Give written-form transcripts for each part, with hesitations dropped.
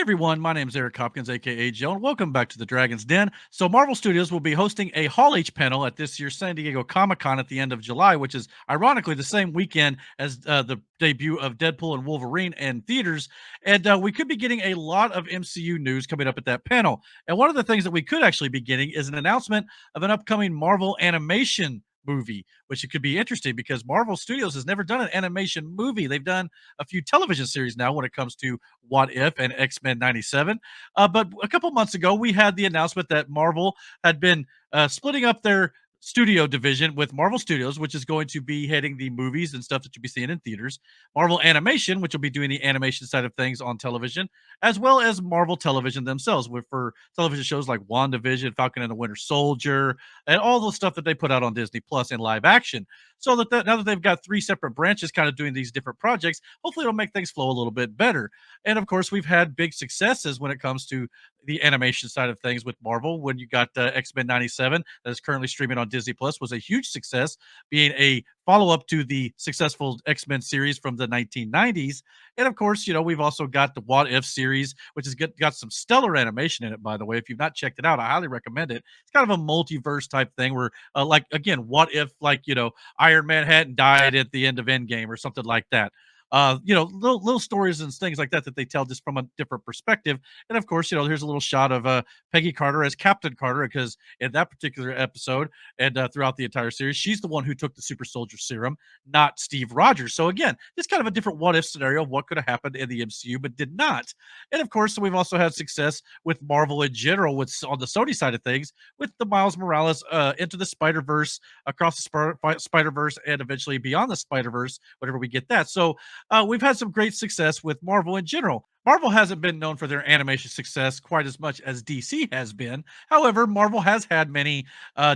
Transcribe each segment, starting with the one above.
Everyone, my name is Eric Hopkins, aka Joe, and welcome back to the Dragon's Den. So, Marvel Studios will be hosting a Hall H panel at this year's San Diego Comic Con at the end of July, which is ironically the same weekend as the debut of Deadpool and Wolverine in theaters. And we could be getting a lot of MCU news coming up at that panel. And one of the things that we could actually be getting is an announcement of an upcoming Marvel animation movie, which it could be interesting because Marvel Studios has never done an animation movie. They've done a few television series now when it comes to What If and X-Men 97. But a couple months ago, we had the announcement that Marvel had been splitting up their studio division with Marvel Studios, which is going to be heading the movies and stuff that you'll be seeing in theaters, Marvel Animation, which will be doing the animation side of things on television, as well as Marvel Television themselves, for television shows like WandaVision, Falcon and the Winter Soldier, and all the stuff that they put out on Disney Plus in live action. So that now that they've got three separate branches kind of doing these different projects, hopefully it'll make things flow a little bit better. And of course, we've had big successes when it comes to the animation side of things with Marvel. When you got X-Men 97 that is currently streaming on Disney Plus was a huge success, being a follow-up to the successful X-Men series from the 1990s. And of course, we've also got the What If series, which has got some stellar animation in it, by the way. If you've not checked it out, I highly recommend it. It's kind of a multiverse type thing where, like, again, what if, like, Iron Man hadn't died at the end of Endgame or something like that. Little stories and things like that they tell just from a different perspective. And of course, here's a little shot of Peggy Carter as Captain Carter, because in that particular episode and throughout the entire series, she's the one who took the super soldier serum, not Steve Rogers. So again, it's kind of a different what if scenario of what could have happened in the MCU, but did not. And of course, we've also had success with Marvel in general, with on the Sony side of things, with the Miles Morales into the Spider-Verse, across the Spider-Verse, and eventually beyond the Spider-Verse, whenever we get that. So we've had some great success with Marvel in general. Marvel hasn't been known for their animation success quite as much as DC has been. However, Marvel has had many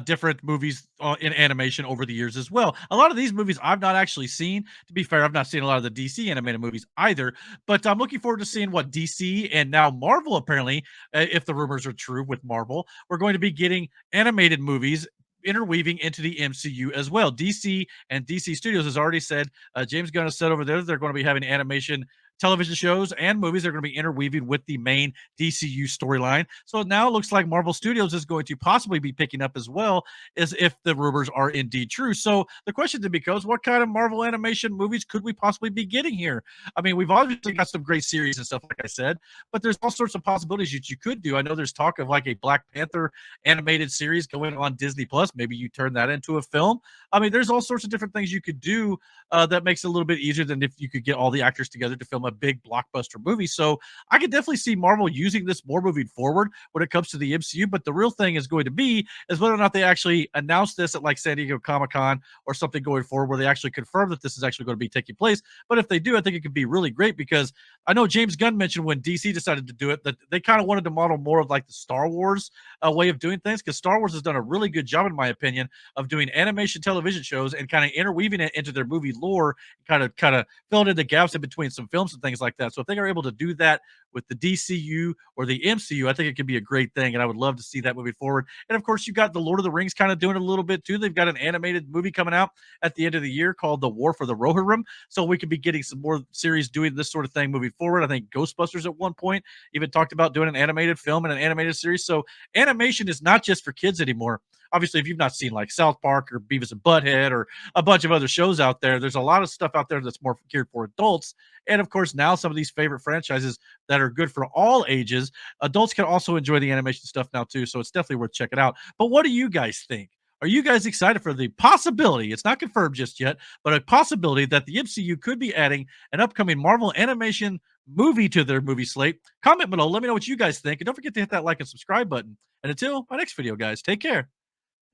different movies in animation over the years as well. A lot of these movies I've not actually seen. To be fair, I've not seen a lot of the DC animated movies either, but I'm looking forward to seeing what DC and now Marvel, apparently, if the rumors are true with Marvel, we're going to be getting animated movies interweaving into the MCU as well. DC and DC Studios has already said James Gunn has said over there they're going to be having animation television shows and movies are going to be interweaving with the main DCU storyline. So now it looks like Marvel Studios is going to possibly be picking up as well, as if the rumors are indeed true. So the question then becomes, what kind of Marvel animation movies could we possibly be getting here? I mean, we've obviously got some great series and stuff, like I said, but there's all sorts of possibilities that you could do. I know there's talk of like a Black Panther animated series going on Disney Plus. Maybe you turn that into a film. I mean, there's all sorts of different things you could do that makes it a little bit easier than if you could get all the actors together to film a big blockbuster movie. So I could definitely see Marvel using this more moving forward when it comes to the MCU. But the real thing is going to be is whether or not they actually announce this at like San Diego Comic-Con or something going forward where they actually confirm that this is actually going to be taking place. But if they do, I think it could be really great, because I know James Gunn mentioned when DC decided to do it that they kind of wanted to model more of like the Star Wars way of doing things, because Star Wars has done a really good job, in my opinion, of doing animation television shows and kind of interweaving it into their movie lore, kind of filling in the gaps in between some films and things like that. So if they are able to do that with the DCU or the MCU, I think it could be a great thing, and I would love to see that moving forward. And of course, you got the Lord of the Rings kind of doing it a little bit too. They've got an animated movie coming out at the end of the year called The War for the Rohirrim, so we could be getting some more series doing this sort of thing moving forward. I think Ghostbusters at one point even talked about doing an animated film and an animated series. So animation is not just for kids anymore. Obviously, if you've not seen like South Park or Beavis and Butthead or a bunch of other shows out there's a lot of stuff out there that's more geared for adults. And of course, now some of these favorite franchises that are good for all ages, adults can also enjoy the animation stuff now too. So it's definitely worth checking out. But what do you guys think? Are you guys excited for the possibility? It's not confirmed just yet, but a possibility that the MCU could be adding an upcoming Marvel animation movie to their movie slate? Comment below. Let me know what you guys think. And don't forget to hit that like and subscribe button. And until my next video, guys, take care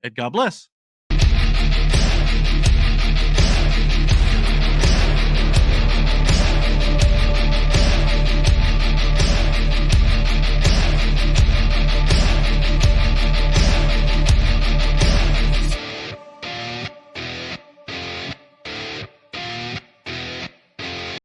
and God bless.